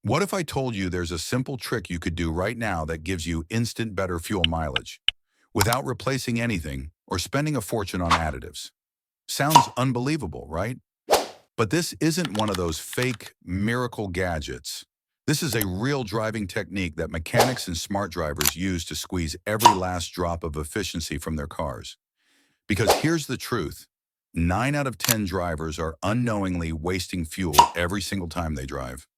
What if I told you there's a simple trick you could do right now that gives you instant better fuel mileage without replacing anything or spending a fortune on additives? Sounds unbelievable, right? But this isn't one of those fake miracle gadgets. This is a real driving technique that mechanics and smart drivers use to squeeze every last drop of efficiency from their cars. Because here's the truth. 9 out of 10 drivers are unknowingly wasting fuel every single time they drive.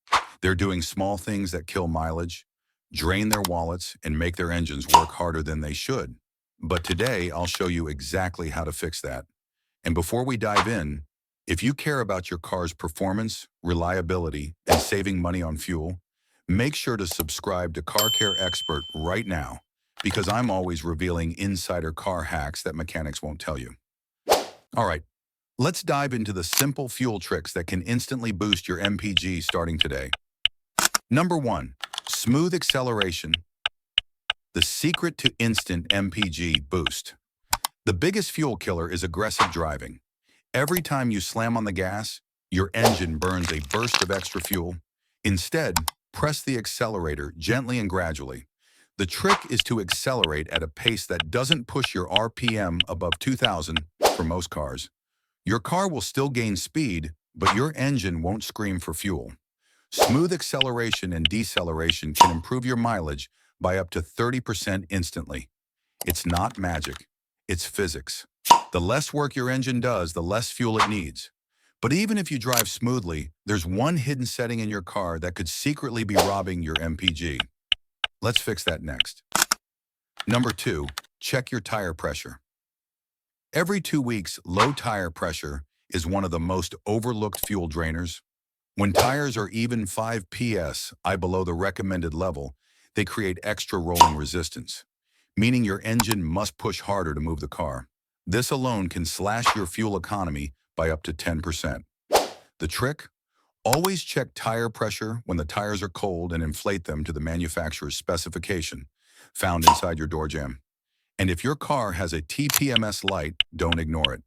They're doing small things that kill mileage, drain their wallets, and make their engines work harder than they should. But today, I'll show you exactly how to fix that. And before we dive in, if you care about your car's performance, reliability, and saving money on fuel, make sure to subscribe to Care Expert right now, because I'm always revealing insider car hacks that mechanics won't tell you. All right, let's dive into the simple fuel tricks that can instantly boost your MPG starting today. Number 1, smooth acceleration. The secret to instant MPG boost. The biggest fuel killer is aggressive driving. Every time you slam on the gas, your engine burns a burst of extra fuel. Instead, press the accelerator gently and gradually. The trick is to accelerate at a pace that doesn't push your RPM above 2,000 for most cars. Your car will still gain speed, but your engine won't scream for fuel. Smooth acceleration and deceleration can improve your mileage by up to 30% instantly. It's not magic, it's physics. The less work your engine does, the less fuel it needs. But even if you drive smoothly, there's one hidden setting in your car that could secretly be robbing your MPG. Let's fix that next. Number 2, check your tire pressure. Every 2 weeks, low tire pressure is one of the most overlooked fuel drainers. When tires are even 5 psi below the recommended level, they create extra rolling resistance, meaning your engine must push harder to move the car. This alone can slash your fuel economy by up to 10%. The trick? Always check tire pressure when the tires are cold and inflate them to the manufacturer's specification, found inside your door jamb. And if your car has a TPMS light, don't ignore it.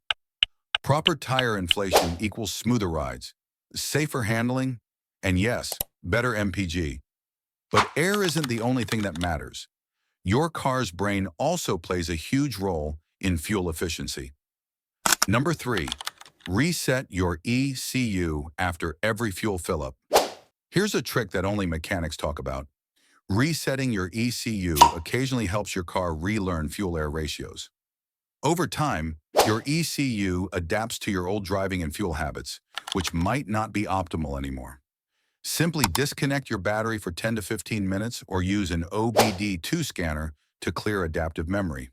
Proper tire inflation equals smoother rides, safer handling, and yes, better MPG. But air isn't the only thing that matters. Your car's brain also plays a huge role in fuel efficiency. Number 3, reset your ECU after every fuel fill-up. Here's a trick that only mechanics talk about. Resetting your ECU occasionally helps your car relearn fuel-air ratios. Over time, your ECU adapts to your old driving and fuel habits, which might not be optimal anymore. Simply disconnect your battery for 10 to 15 minutes or use an OBD2 scanner to clear adaptive memory.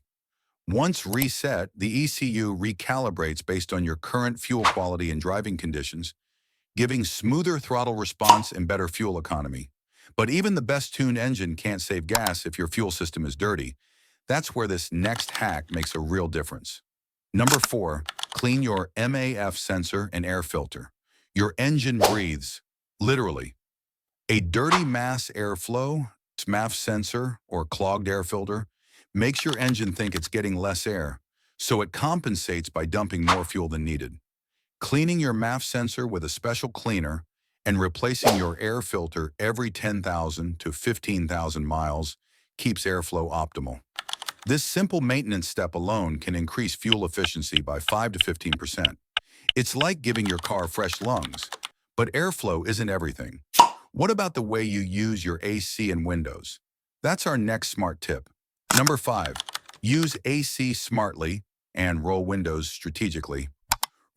Once reset, the ECU recalibrates based on your current fuel quality and driving conditions, giving smoother throttle response and better fuel economy. But even the best-tuned engine can't save gas if your fuel system is dirty. That's where this next hack makes a real difference. Number 4, clean your MAF sensor and air filter. Your engine breathes, literally. A dirty mass airflow, MAF sensor, or clogged air filter makes your engine think it's getting less air, so it compensates by dumping more fuel than needed. Cleaning your MAF sensor with a special cleaner and replacing your air filter every 10,000 to 15,000 miles keeps airflow optimal. This simple maintenance step alone can increase fuel efficiency by 5 to 15%. It's like giving your car fresh lungs, but airflow isn't everything. What about the way you use your AC and windows? That's our next smart tip. Number 5, use AC smartly and roll windows strategically.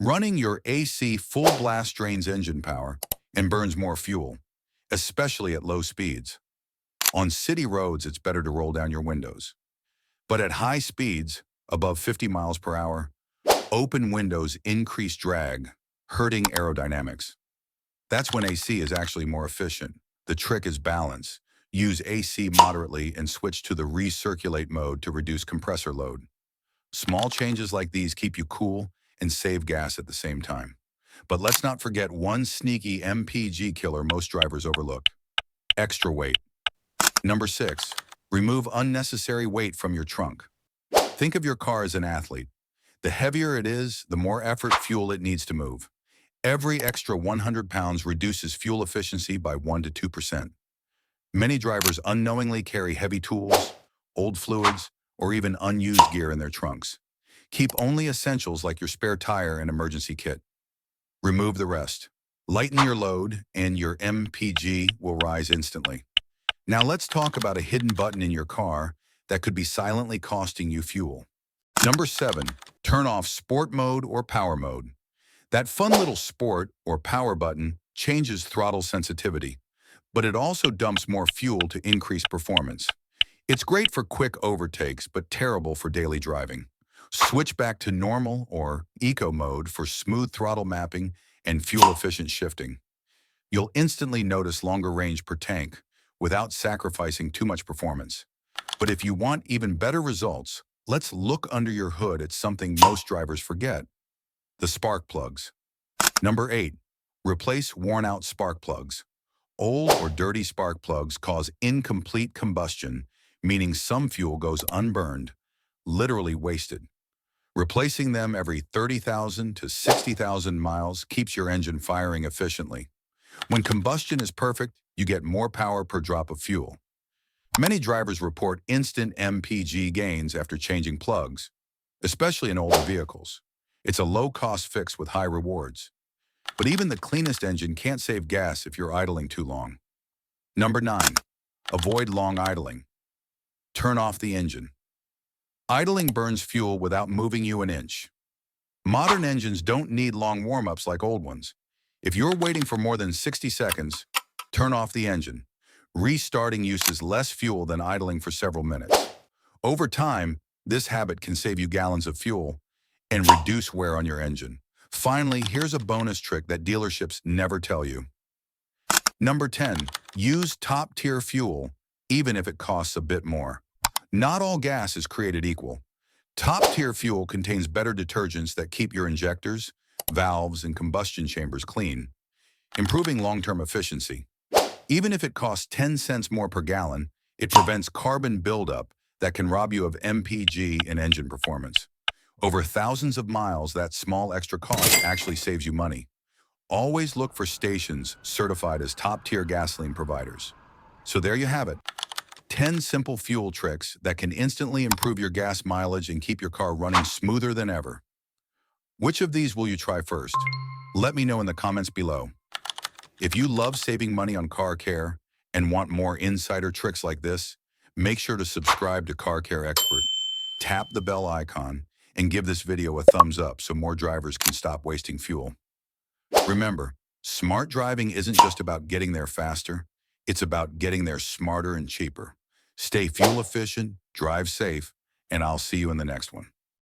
Running your AC full blast drains engine power and burns more fuel, especially at low speeds. On city roads, it's better to roll down your windows. But at high speeds, above 50 miles per hour, open windows increase drag, hurting aerodynamics. That's when AC is actually more efficient. The trick is balance. Use AC moderately and switch to the recirculate mode to reduce compressor load. Small changes like these keep you cool and save gas at the same time. But let's not forget one sneaky MPG killer most drivers overlook: extra weight. Number 6, remove unnecessary weight from your trunk. Think of your car as an athlete. The heavier it is, the more effort fuel it needs to move. Every extra 100 pounds reduces fuel efficiency by 1 to 2%. Many drivers unknowingly carry heavy tools, old fluids, or even unused gear in their trunks. Keep only essentials like your spare tire and emergency kit. Remove the rest. Lighten your load, and your MPG will rise instantly. Now let's talk about a hidden button in your car that could be silently costing you fuel. Number 7, turn off Sport Mode or Power Mode. That fun little Sport or Power button changes throttle sensitivity, but it also dumps more fuel to increase performance. It's great for quick overtakes, but terrible for daily driving. Switch back to normal or eco mode for smooth throttle mapping and fuel-efficient shifting. You'll instantly notice longer range per tank without sacrificing too much performance. But if you want even better results, let's look under your hood at something most drivers forget: the spark plugs. Number 8, replace worn-out spark plugs. Old or dirty spark plugs cause incomplete combustion, meaning some fuel goes unburned, literally wasted. Replacing them every 30,000 to 60,000 miles keeps your engine firing efficiently. When combustion is perfect, you get more power per drop of fuel. Many drivers report instant MPG gains after changing plugs, especially in older vehicles. It's a low-cost fix with high rewards. But even the cleanest engine can't save gas if you're idling too long. Number 9, avoid long idling. Turn off the engine. Idling burns fuel without moving you an inch. Modern engines don't need long warm-ups like old ones. If you're waiting for more than 60 seconds, turn off the engine. Restarting uses less fuel than idling for several minutes. Over time, this habit can save you gallons of fuel and reduce wear on your engine. Finally, here's a bonus trick that dealerships never tell you. Number 10, use top-tier fuel, even if it costs a bit more. Not all gas is created equal. Top-tier fuel contains better detergents that keep your injectors, valves, and combustion chambers clean, improving long-term efficiency. Even if it costs 10 cents more per gallon, it prevents carbon buildup that can rob you of MPG and engine performance. Over thousands of miles, that small extra cost actually saves you money. Always look for stations certified as top-tier gasoline providers. So there you have it. 10 simple fuel tricks that can instantly improve your gas mileage and keep your car running smoother than ever. Which of these will you try first? Let me know in the comments below. If you love saving money on car care and want more insider tricks like this, make sure to subscribe to Care Xpert. Tap the bell icon and give this video a thumbs up so more drivers can stop wasting fuel. Remember, smart driving isn't just about getting there faster, it's about getting there smarter and cheaper. Stay fuel efficient, drive safe, and I'll see you in the next one.